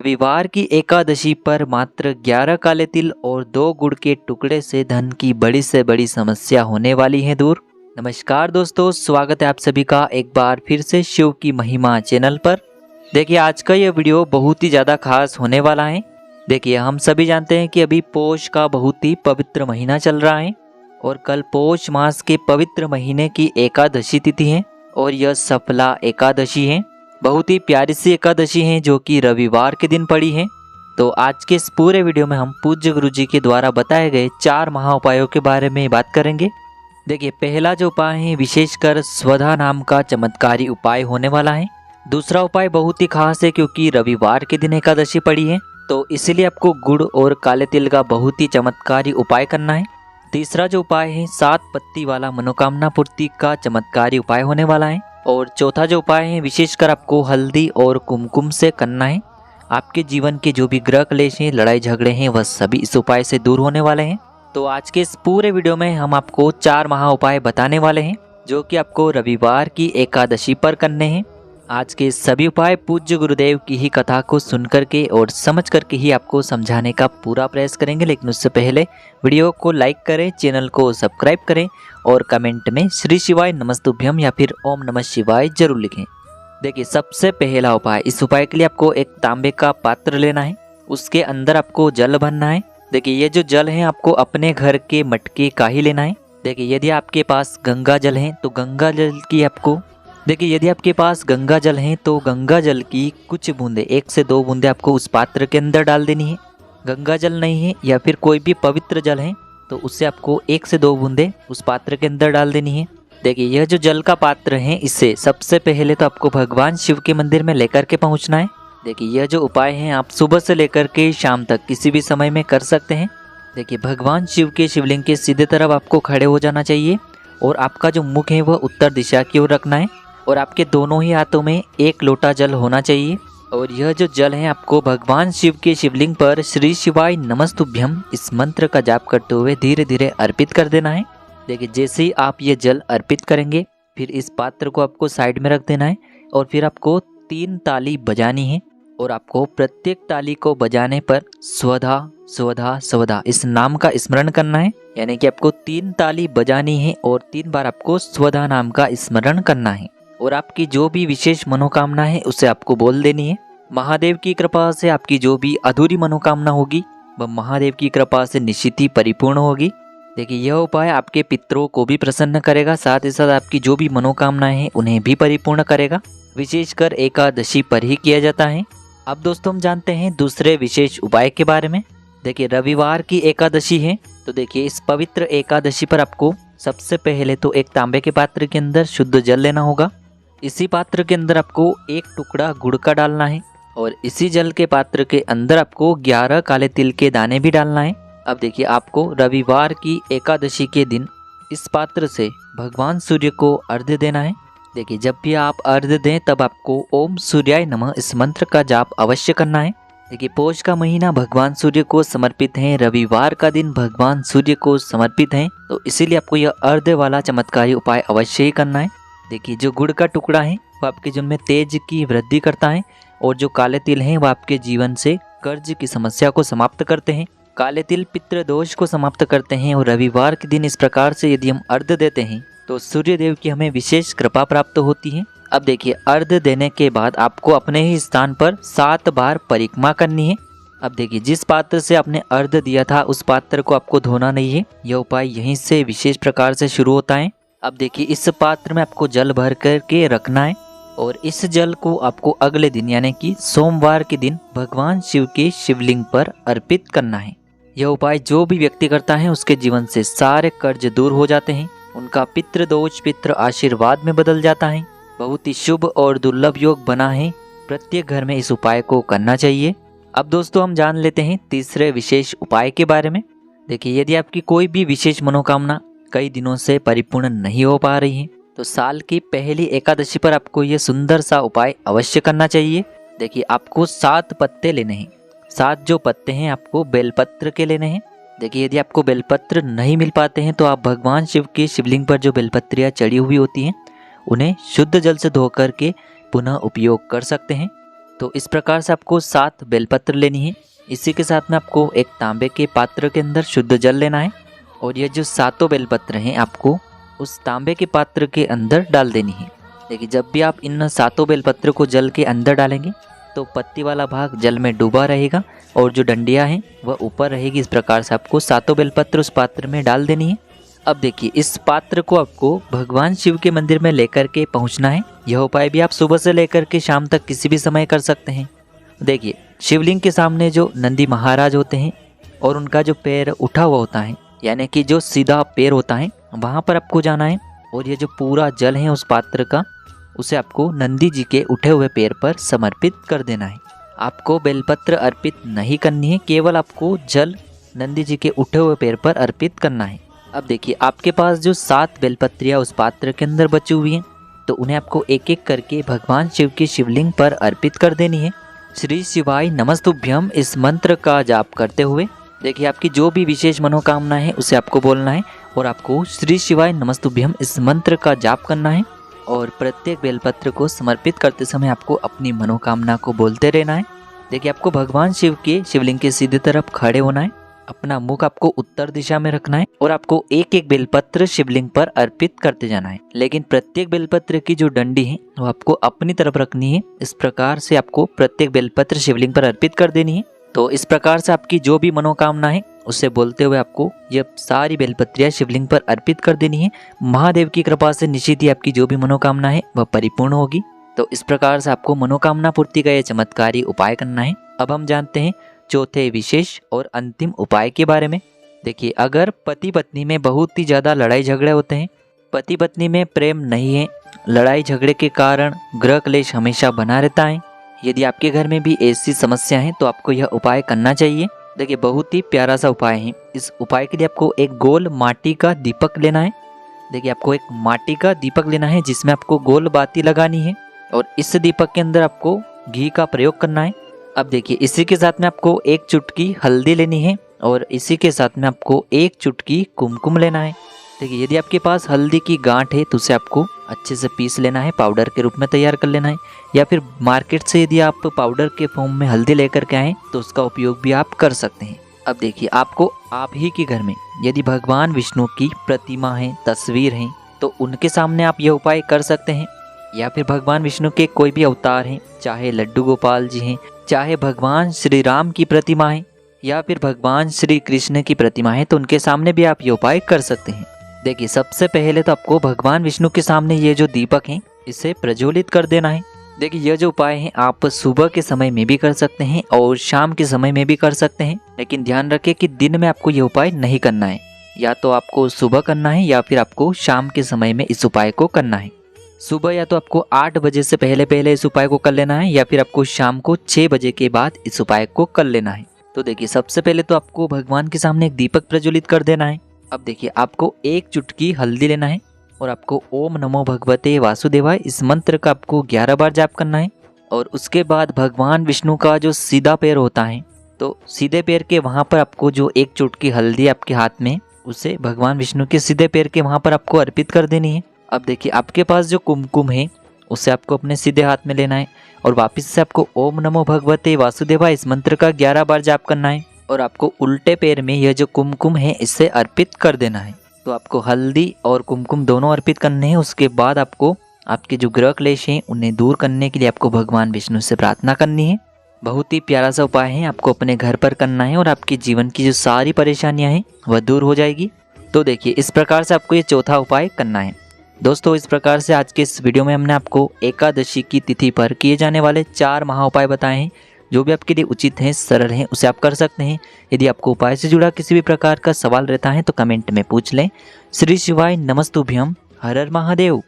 रविवार की एकादशी पर मात्र 11 काले तिल और 2 गुड़ के टुकड़े से धन की बड़ी से बड़ी समस्या होने वाली है दूर। नमस्कार दोस्तों, स्वागत है आप सभी का एक बार फिर से शिव की महिमा चैनल पर। देखिए, आज का ये वीडियो बहुत ही ज़्यादा खास होने वाला है। देखिए, हम सभी जानते हैं कि अभी पौष का बहुत ही पवित्र महीना चल रहा है और कल पौष मास के पवित्र महीने की एकादशी तिथि है और यह सफला एकादशी है। बहुत ही प्यारी सी एकादशी है जो कि रविवार के दिन पड़ी है। तो आज के इस पूरे वीडियो में हम पूज्य गुरु जी के द्वारा बताए गए 4 महा उपायों के बारे में बात करेंगे। देखिए, पहला जो उपाय है विशेषकर स्वधा नाम का चमत्कारी उपाय होने वाला है। दूसरा उपाय बहुत ही खास है क्योंकि रविवार के दिन एकादशी पड़ी है, तो इसीलिए आपको गुड़ और काले तिल का बहुत ही चमत्कारी उपाय करना है। तीसरा जो उपाय है 7 पत्ती वाला मनोकामना पूर्ति का चमत्कारी उपाय होने वाला है। और चौथा जो उपाय है विशेषकर आपको हल्दी और कुमकुम से करना है। आपके जीवन के जो भी ग्रह क्लेश हैं, लड़ाई झगड़े हैं, वह सभी इस उपाय से दूर होने वाले हैं। तो आज के इस पूरे वीडियो में हम आपको 4 महा उपाय बताने वाले हैं जो कि आपको रविवार की एकादशी पर करने हैं। आज के सभी उपाय पूज्य गुरुदेव की ही कथा को सुन करके और समझ करके ही आपको समझाने का पूरा प्रयास करेंगे। लेकिन उससे पहले वीडियो को लाइक करें, चैनल को सब्सक्राइब करें और कमेंट में श्री शिवाय नमस्तुभ्यम या फिर ओम नमः शिवाय जरूर लिखें। देखिए, सबसे पहला उपाय, इस उपाय के लिए आपको एक तांबे का पात्र लेना है। उसके अंदर आपको जल भरना है। देखिए, ये जो जल है आपको अपने घर के मटके का ही लेना है। देखिए, यदि आपके पास गंगा जल है तो गंगा जल की आपको यदि आपके पास गंगा जल है तो गंगा जल की कुछ बूंदे, 1 से 2 बूंदे आपको उस पात्र के अंदर डाल देनी है। गंगा जल नहीं है या फिर कोई भी पवित्र जल है तो उससे आपको 1 से 2 बूंदे उस पात्र के अंदर डाल देनी है। देखिए, यह जो जल का पात्र है इसे सबसे पहले तो आपको भगवान शिव के मंदिर में लेकर के पहुंचना है। देखिए, यह जो उपाय है आप सुबह से लेकर के शाम तक किसी भी समय में कर सकते हैं। देखिए, भगवान शिव के शिवलिंग के सीधे तरफ आपको खड़े हो जाना चाहिए और आपका जो मुख है वह उत्तर दिशा की ओर रखना है और आपके दोनों ही हाथों में 1 लोटा जल होना चाहिए। और यह जो जल है आपको भगवान शिव के शिवलिंग पर श्री शिवाय नमस्तुभ्यम इस मंत्र का जाप करते हुए धीरे धीरे अर्पित कर देना है। देखिए, जैसे ही आप ये जल अर्पित करेंगे फिर इस पात्र को आपको साइड में रख देना है और फिर आपको 3 ताली बजानी है और आपको प्रत्येक ताली को बजाने पर स्वधा स्वधा स्वधा इस नाम का स्मरण करना है। यानी कि आपको 3 ताली बजानी है और 3 बार आपको स्वधा नाम का स्मरण करना है और आपकी जो भी विशेष मनोकामना है उसे आपको बोल देनी है। महादेव की कृपा से आपकी जो भी अधूरी मनोकामना होगी वह महादेव की कृपा से निश्चित ही परिपूर्ण होगी। देखिए, यह उपाय आपके पितरों को भी प्रसन्न करेगा, साथ ही साथ आपकी जो भी मनोकामनाएं हैं उन्हें भी परिपूर्ण करेगा। विशेषकर एकादशी पर ही किया जाता है। अब दोस्तों, हम जानते हैं दूसरे विशेष उपाय के बारे में। देखिए, रविवार की एकादशी है तो देखिए इस पवित्र एकादशी पर आपको सबसे पहले तो एक तांबे के पात्र के अंदर शुद्ध जल लेना होगा। इसी पात्र के अंदर आपको 1 टुकड़ा गुड़ का डालना है और इसी जल के पात्र के अंदर आपको 11 काले तिल के दाने भी डालना है। अब देखिए, आपको रविवार की एकादशी के दिन इस पात्र से भगवान सूर्य को अर्घ्य देना है। देखिए, जब भी आप अर्घ्य दें तब आपको ओम सूर्याय नमः इस मंत्र का जाप अवश्य करना है। देखिए, पौष का महीना भगवान सूर्य को समर्पित है, रविवार का दिन भगवान सूर्य को समर्पित है, तो इसीलिए आपको यह अर्घ्य वाला चमत्कारी उपाय अवश्य ही करना है। देखिए, जो गुड़ का टुकड़ा है वो आपके जीवन में तेज की वृद्धि करता है और जो काले तिल हैं वह आपके जीवन से कर्ज की समस्या को समाप्त करते हैं। काले तिल पितृ दोष को समाप्त करते हैं और रविवार के दिन इस प्रकार से यदि हम अर्घ्य देते हैं तो सूर्य देव की हमें विशेष कृपा प्राप्त होती है। अब देखिए, अर्घ्य देने के बाद आपको अपने ही स्थान पर 7 बार परिक्रमा करनी है। अब देखिए, जिस पात्र से आपने अर्घ्य दिया था उस पात्र को आपको धोना नहीं है। यह उपाय यहीं से विशेष प्रकार से शुरू होता है। अब देखिए, इस पात्र में आपको जल भर करके रखना है और इस जल को आपको अगले दिन यानी कि सोमवार के दिन भगवान शिव के शिवलिंग पर अर्पित करना है। यह उपाय जो भी व्यक्ति करता है उसके जीवन से सारे कर्ज दूर हो जाते हैं, उनका पितृ दोष पितृ आशीर्वाद में बदल जाता है। बहुत ही शुभ और दुर्लभ योग बना है। प्रत्येक घर में इस उपाय को करना चाहिए। अब दोस्तों, हम जान लेते हैं तीसरे विशेष उपाय के बारे में। देखिए, यदि आपकी कोई भी विशेष मनोकामना कई दिनों से परिपूर्ण नहीं हो पा रही है तो साल की पहली एकादशी पर आपको यह सुंदर सा उपाय अवश्य करना चाहिए। देखिए, आपको 7 पत्ते लेने हैं। 7 जो पत्ते हैं आपको बेलपत्र के लेने हैं। देखिए, यदि आपको बेलपत्र नहीं मिल पाते हैं तो आप भगवान शिव के शिवलिंग पर जो बेलपत्रियाँ चढ़ी हुई होती हैं उन्हें शुद्ध जल से धो करके पुनः उपयोग कर सकते हैं। तो इस प्रकार से आपको 7 बेलपत्र लेनी है। इसी के साथ में आपको एक तांबे के पात्र के अंदर शुद्ध जल लेना है और ये जो 7 बेलपत्र हैं आपको उस तांबे के पात्र के अंदर डाल देनी है। देखिए, जब भी आप इन 7 बेलपत्र को जल के अंदर डालेंगे तो पत्ती वाला भाग जल में डूबा रहेगा और जो डंडियाँ हैं वह ऊपर रहेगी। इस प्रकार से आपको 7 बेलपत्र उस पात्र में डाल देनी है। अब देखिए, इस पात्र को आपको भगवान शिव के मंदिर में लेकर के पहुंचना है। यह उपाय भी आप सुबह से लेकर के शाम तक किसी भी समय कर सकते हैं। देखिए, शिवलिंग के सामने जो नंदी महाराज होते हैं और उनका जो पैर उठा हुआ होता है, यानी कि जो सीधा पैर होता है, वहाँ पर आपको जाना है और ये जो पूरा जल है उस पात्र का, उसे आपको नंदी जी के उठे हुए पैर पर समर्पित कर देना है। आपको बेलपत्र अर्पित नहीं करनी है, केवल आपको जल नंदी जी के उठे हुए पैर पर अर्पित करना है। अब देखिए, आपके पास जो 7 बेलपत्रियाँ उस पात्र के अंदर बची हुई हैं, तो उन्हें आपको एक एक करके भगवान शिव के शिवलिंग पर अर्पित कर देनी है। श्री शिवाय नमस्तुभ्यम इस मंत्र का जाप करते हुए देखिए, आपकी जो भी विशेष मनोकामना है उसे आपको बोलना है और आपको श्री शिवाय नमस्तुभ्यम इस मंत्र का जाप करना है और प्रत्येक बेलपत्र को समर्पित करते समय आपको अपनी मनोकामना को बोलते रहना है। देखिए, आपको भगवान शिव के शिवलिंग के सीधे तरफ खड़े होना है, अपना मुख आपको उत्तर दिशा में रखना है और आपको एक एक बेलपत्र शिवलिंग पर अर्पित करते जाना है। लेकिन प्रत्येक बेलपत्र की जो डंडी है वो आपको अपनी तरफ रखनी है। इस प्रकार से आपको प्रत्येक बेलपत्र शिवलिंग पर अर्पित कर देनी है। तो इस प्रकार से आपकी जो भी मनोकामना है उसे बोलते हुए आपको ये सारी बेलपत्रियां शिवलिंग पर अर्पित कर देनी है। महादेव की कृपा से निश्चित ही आपकी जो भी मनोकामना है वह परिपूर्ण होगी। तो इस प्रकार से आपको मनोकामना पूर्ति का यह चमत्कारी उपाय करना है। अब हम जानते हैं चौथे विशेष और अंतिम उपाय के बारे में। देखिए, अगर पति पत्नी में बहुत ही ज़्यादा लड़ाई झगड़े होते हैं, पति पत्नी में प्रेम नहीं है, लड़ाई झगड़े के कारण गृह क्लेश हमेशा बना रहता है, यदि आपके घर में भी ऐसी समस्या है तो आपको यह उपाय करना चाहिए। देखिए, बहुत ही प्यारा सा उपाय है। इस उपाय के लिए आपको एक गोल माटी का दीपक लेना है। देखिए, आपको एक माटी का दीपक लेना है जिसमें आपको गोल बाती लगानी है और इस दीपक के अंदर आपको घी का प्रयोग करना है। अब देखिए, इसी के साथ में आपको एक चुटकी हल्दी लेनी है और इसी के साथ में आपको एक चुटकी कुमकुम लेना है। देखिए, यदि आपके पास हल्दी की गांठ है तो उसे आपको अच्छे से पीस लेना है, पाउडर के रूप में तैयार कर लेना है। या फिर मार्केट से यदि आप पाउडर के फॉर्म में हल्दी लेकर के आएँ तो उसका उपयोग भी आप कर सकते हैं। अब देखिए, आपको आप ही के घर में यदि भगवान विष्णु की प्रतिमा है, तस्वीर है, तो उनके सामने आप यह उपाय कर सकते हैं। या फिर भगवान विष्णु के कोई भी अवतार हैं, चाहे लड्डू गोपाल जी हैं, चाहे भगवान श्री राम की प्रतिमा है या फिर भगवान श्री कृष्ण की प्रतिमा है, तो उनके सामने भी आप ये उपाय कर सकते हैं। देखिए, सबसे पहले तो आपको भगवान विष्णु के सामने ये जो दीपक है इसे प्रज्वलित कर देना है। देखिए, यह जो उपाय है आप सुबह के समय में भी कर सकते हैं और शाम के समय में भी कर सकते हैं, लेकिन ध्यान रखें कि दिन में आपको ये उपाय नहीं करना है। या तो आपको सुबह करना है या फिर आपको शाम के समय में इस उपाय को करना है। सुबह या तो आपको 8 बजे से पहले पहले इस उपाय को कर लेना है या फिर आपको शाम को 6 बजे के बाद इस उपाय को कर लेना है। तो देखिए, सबसे पहले तो आपको भगवान के सामने एक दीपक प्रज्वलित कर देना है। अब देखिए, आपको एक चुटकी हल्दी लेना है और आपको ओम नमो भगवते वासुदेवाय इस मंत्र का आपको 11 बार जाप करना है। और उसके बाद भगवान विष्णु का जो सीधा पैर होता है, तो सीधे पैर के वहाँ पर आपको जो एक चुटकी हल्दी आपके हाथ में, उसे भगवान विष्णु के सीधे पैर के वहाँ पर आपको अर्पित कर देनी है। अब देखिए, आपके पास जो कुमकुम है उसे आपको अपने सीधे हाथ में लेना है और वापस से आपको ओम नमो भगवते वासुदेवाय इस मंत्र का 11 बार जाप करना है और आपको उल्टे पैर में यह जो कुमकुम है इसे अर्पित कर देना है। तो आपको हल्दी और कुमकुम दोनों अर्पित करने हैं। उसके बाद आपको आपके जो ग्रह क्लेश हैं उन्हें दूर करने के लिए आपको भगवान विष्णु से प्रार्थना करनी है। बहुत ही प्यारा सा उपाय है, आपको अपने घर पर करना है और आपके जीवन की जो सारी परेशानियां हैं वह दूर हो जाएगी। तो देखिए, इस प्रकार से आपको ये चौथा उपाय करना है। दोस्तों, इस प्रकार से आज के इस वीडियो में हमने आपको एकादशी की तिथि पर किए जाने वाले 4 महा उपाय बताए हैं। जो भी आपके लिए उचित हैं, सरल हैं, उसे आप कर सकते हैं। यदि आपको उपाय से जुड़ा किसी भी प्रकार का सवाल रहता है तो कमेंट में पूछ लें। श्री शिवाय नमस्तुभ्यम। हर हर महादेव।